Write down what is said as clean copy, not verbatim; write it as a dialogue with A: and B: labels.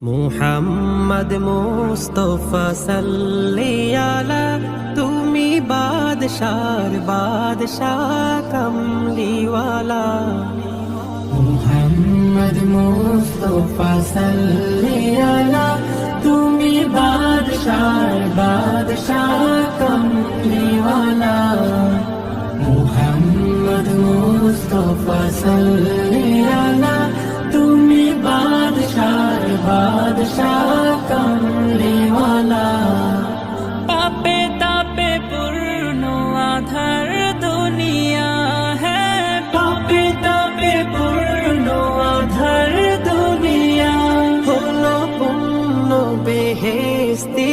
A: মুহাম্মদ মুস্তফা সাল্লি আলা, তুমি বাদশার বাদশাহ কমলিওয়ালা। মুহাম্মদ মুস্তফা সাল্লি আলা, তুমি বাদশার বাদশাহ কমলিওয়ালা। মুহাম্মদ মুস্তফা সাল্লি আলা, তুমি বাদশার বাদশাহ কমলিওয়ালা। পাপে তাপে পূর্ণ আধার দুনিয়া হ্যাঁ, পাপে তাপে পূর্ণ আধার দুনিয়া। হলো পূর্ণ বেহেশতি